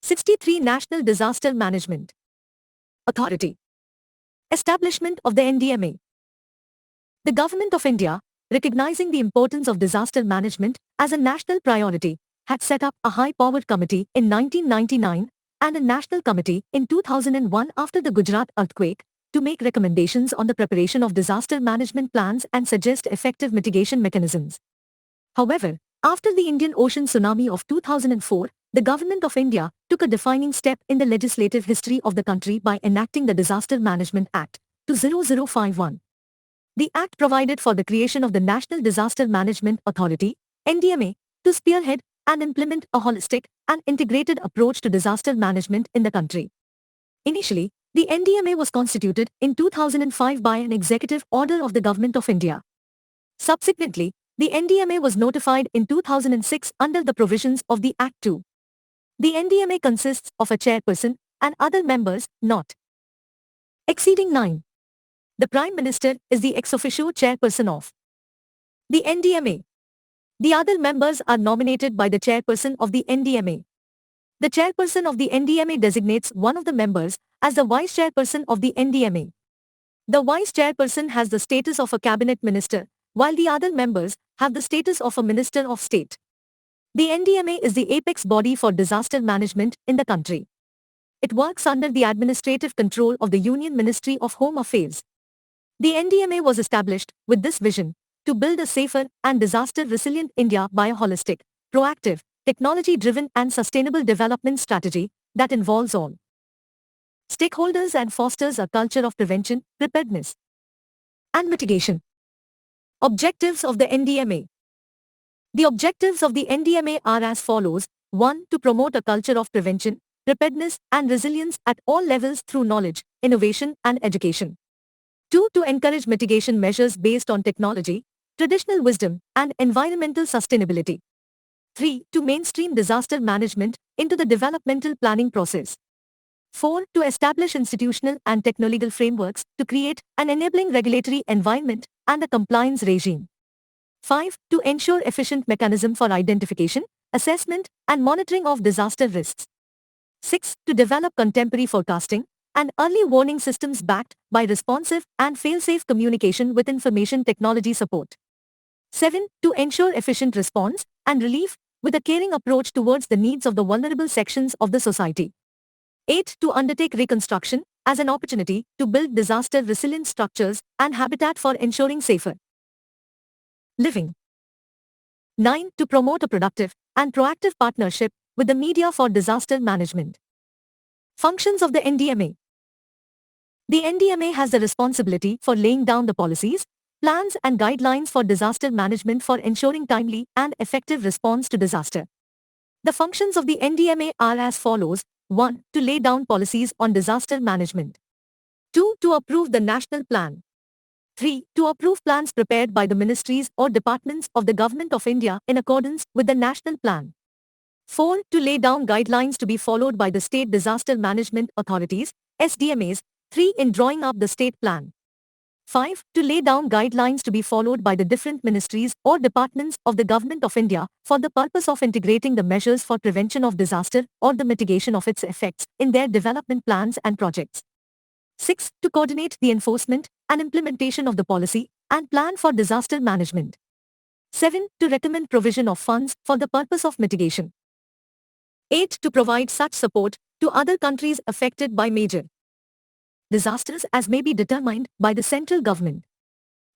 63 National Disaster Management Authority. Establishment of the NDMA. The Government of India, recognizing the importance of disaster management as a national priority, had set up a high-powered committee in 1999 and a national committee in 2001 after the Gujarat earthquake to make recommendations on the preparation of disaster management plans and suggest effective mitigation mechanisms. However, after the Indian Ocean tsunami of 2004, the Government of India took a defining step in the legislative history of the country by enacting the Disaster Management Act 2051. The Act provided for the creation of the National Disaster Management Authority, NDMA, to spearhead and implement a holistic and integrated approach to disaster management in the country. Initially, the NDMA was constituted in 2005 by an executive order of the Government of India. Subsequently, the NDMA was notified in 2006 under the provisions of the Act 2. The NDMA consists of a chairperson and other members not exceeding 9. The Prime Minister is the ex officio chairperson of the NDMA. The other members are nominated by the chairperson of the NDMA. The chairperson of the NDMA designates one of the members as the vice chairperson of the NDMA. The vice chairperson has the status of a cabinet minister, while the other members have the status of a minister of state. The NDMA is the apex body for disaster management in the country. It works under the administrative control of the Union Ministry of Home Affairs. The NDMA was established with this vision to build a safer and disaster-resilient India by a holistic, proactive, technology-driven and sustainable development strategy that involves all stakeholders and fosters a culture of prevention, preparedness, and mitigation. Objectives of the NDMA. The objectives of the NDMA are as follows: 1. To promote a culture of prevention, preparedness and resilience at all levels through knowledge, innovation and education. 2. To encourage mitigation measures based on technology, traditional wisdom and environmental sustainability. 3. To mainstream disaster management into the developmental planning process. 4. To establish institutional and techno-legal frameworks to create an enabling regulatory environment and a compliance regime. 5. To ensure efficient mechanism for identification, assessment, and monitoring of disaster risks. 6. To develop contemporary forecasting and early warning systems backed by responsive and fail-safe communication with information technology support. 7. To ensure efficient response and relief with a caring approach towards the needs of the vulnerable sections of the society. 8. To undertake reconstruction as an opportunity to build disaster-resilient structures and habitat for ensuring safer living. 9. To promote a productive and proactive partnership with the media for disaster management. Functions of the NDMA. The NDMA has the responsibility for laying down the policies, plans and guidelines for disaster management for ensuring timely and effective response to disaster. The functions of the NDMA are as follows: 1. To lay down policies on disaster management. 2. To approve the national plan. 3. To approve plans prepared by the ministries or departments of the Government of India in accordance with the national plan. 4. To lay down guidelines to be followed by the state disaster management authorities, SDMAs. 3. In drawing up the state plan. 5. To lay down guidelines to be followed by the different ministries or departments of the Government of India for the purpose of integrating the measures for prevention of disaster or the mitigation of its effects in their development plans and projects. 6. To coordinate the enforcement and implementation of the policy and plan for disaster management. 7. To recommend provision of funds for the purpose of mitigation. 8. To provide such support to other countries affected by major disasters as may be determined by the central government.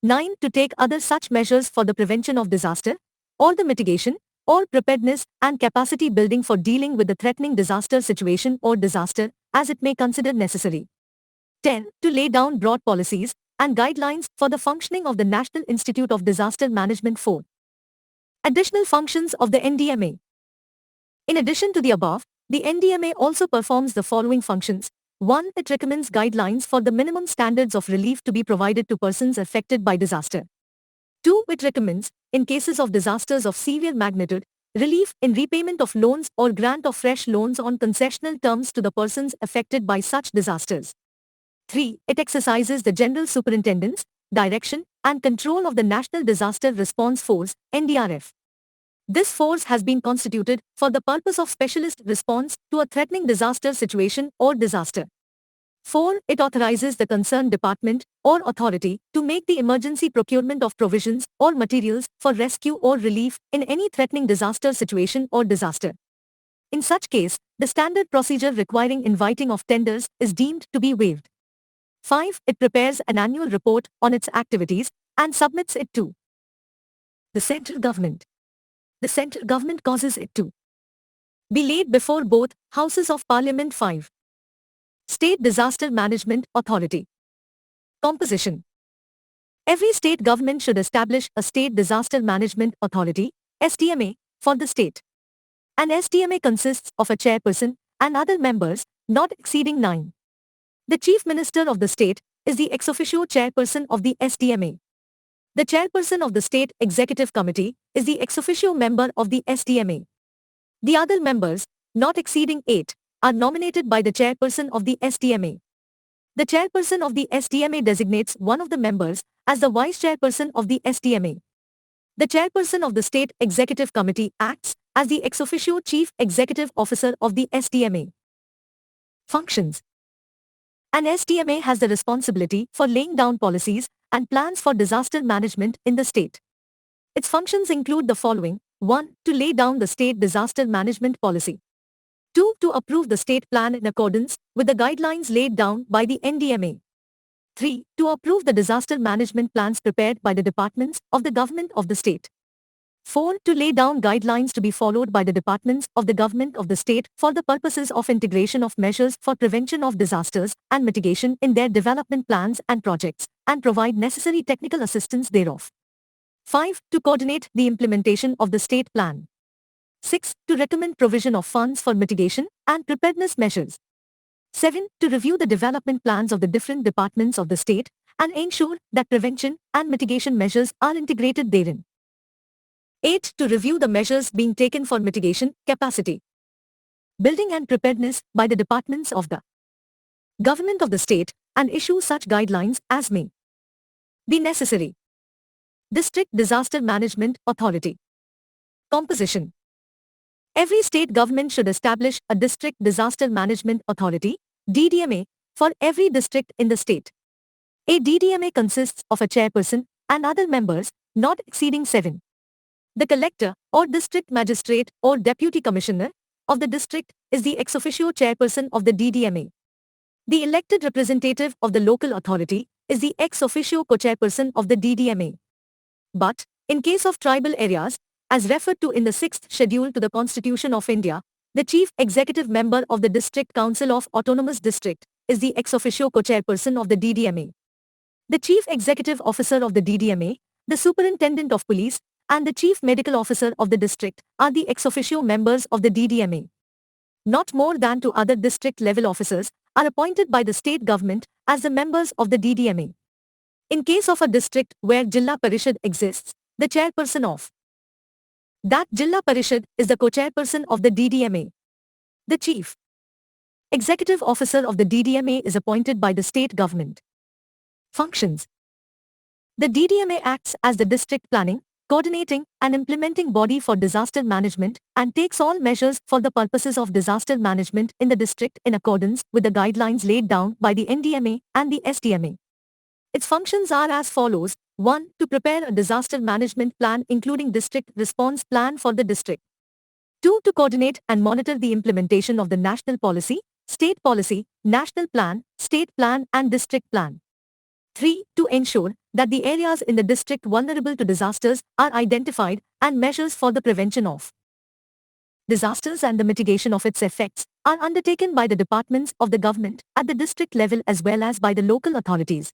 9. To take other such measures for the prevention of disaster, or the mitigation, or preparedness and capacity building for dealing with the threatening disaster situation or disaster, as it may consider necessary. 10. To lay down broad policies and guidelines for the functioning of the National Institute of Disaster Management. 4. Additional functions of the NDMA. In addition to the above, the NDMA also performs the following functions. 1. It recommends guidelines for the minimum standards of relief to be provided to persons affected by disaster. 2. It recommends, in cases of disasters of severe magnitude, relief in repayment of loans or grant of fresh loans on concessional terms to the persons affected by such disasters. 3. It exercises the general superintendence, direction, and control of the National Disaster Response Force, NDRF. This force has been constituted for the purpose of specialist response to a threatening disaster situation or disaster. 4. It authorizes the concerned department or authority to make the emergency procurement of provisions or materials for rescue or relief in any threatening disaster situation or disaster. In such case, the standard procedure requiring inviting of tenders is deemed to be waived. 5. It prepares an annual report on its activities and submits it to the central government. The central government causes it to be laid before both Houses of Parliament. 5. State Disaster Management Authority. Composition. Every state government should establish a State Disaster Management Authority, SDMA, for the state. An SDMA consists of a chairperson and other members, not exceeding 9. The Chief Minister of the state is the ex officio chairperson of the SDMA. The chairperson of the State Executive Committee is the ex officio member of the SDMA. The other members, not exceeding 8, are nominated by the chairperson of the SDMA. The chairperson of the SDMA designates one of the members as the vice chairperson of the SDMA. The chairperson of the State Executive Committee acts as the ex officio chief executive officer of the SDMA. Functions. An SDMA has the responsibility for laying down policies and plans for disaster management in the state. Its functions include the following. 1. To lay down the state disaster management policy. 2. To approve the state plan in accordance with the guidelines laid down by the Ndma. 3. To approve the disaster management plans prepared by the departments of the government of the state. 4. To lay down guidelines to be followed by the departments of the government of the state for the purposes of integration of measures for prevention of disasters and mitigation in their development plans and projects, and provide necessary technical assistance thereof. 5. To coordinate the implementation of the state plan. 6. To recommend provision of funds for mitigation and preparedness measures. 7. To review the development plans of the different departments of the state and ensure that prevention and mitigation measures are integrated therein. 8. To review the measures being taken for mitigation, capacity building and preparedness by the departments of the government of the state and issue such guidelines as may be necessary. District Disaster Management Authority. Composition. Every state government should establish a District Disaster Management Authority, DDMA, for every district in the state. A DDMA consists of a chairperson and other members, not exceeding 7. The collector, or district magistrate, or deputy commissioner of the district is the ex officio chairperson of the DDMA. The elected representative of the local authority is the ex officio co-chairperson of the DDMA. But, in case of tribal areas, as referred to in the 6th schedule to the Constitution of India, the chief executive member of the District Council of Autonomous District is the ex officio co-chairperson of the DDMA. The chief executive officer of the DDMA, the superintendent of police, and the chief medical officer of the district are the ex officio members of the DDMA. Not more than 2 other district level officers are appointed by the state government as the members of the DDMA. In case of a district where Jilla Parishad exists, the chairperson of that Jilla Parishad is the co-chairperson of the DDMA. The chief executive officer of the DDMA is appointed by the state government. Functions. The DDMA acts as the district planning, coordinating and implementing body for disaster management and takes all measures for the purposes of disaster management in the district in accordance with the guidelines laid down by the Ndma and the SDMA. Its functions are as follows. 1. To prepare a disaster management plan including district response plan for the district. 2. To coordinate and monitor the implementation of the national policy, state policy, national plan, state plan and district plan. 3. To ensure that the areas in the district vulnerable to disasters are identified and measures for the prevention of disasters and the mitigation of its effects are undertaken by the departments of the government at the district level as well as by the local authorities.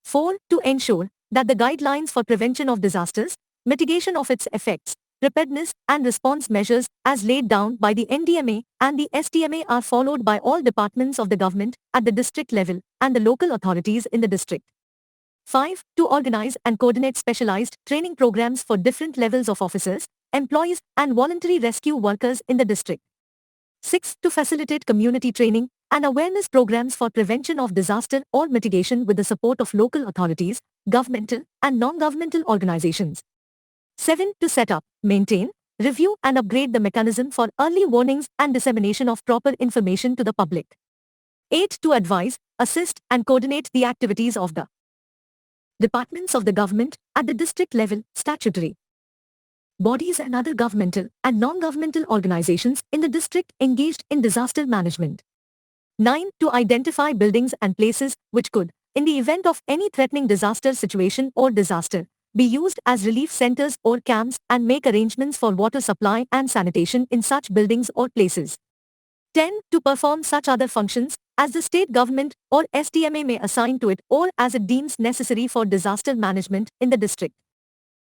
4. To ensure that the guidelines for prevention of disasters, mitigation of its effects, preparedness and response measures as laid down by the Ndma and the SDMA are followed by all departments of the government at the district level and the local authorities in the district. 5. To organize and coordinate specialized training programs for different levels of officers, employees and voluntary rescue workers in the district. 6. To facilitate community training and awareness programs for prevention of disaster or mitigation with the support of local authorities, governmental and non-governmental organizations. 7. To set up, maintain, review and upgrade the mechanism for early warnings and dissemination of proper information to the public. 8. To advise, assist, and coordinate the activities of the departments of the government at the district level, statutory bodies and other governmental and non-governmental organizations in the district engaged in disaster management. 9. To identify buildings and places which could, in the event of any threatening disaster situation or disaster, be used as relief centers or camps and make arrangements for water supply and sanitation in such buildings or places. 10. To perform such other functions as the state government or SDMA may assign to it or as it deems necessary for disaster management in the district.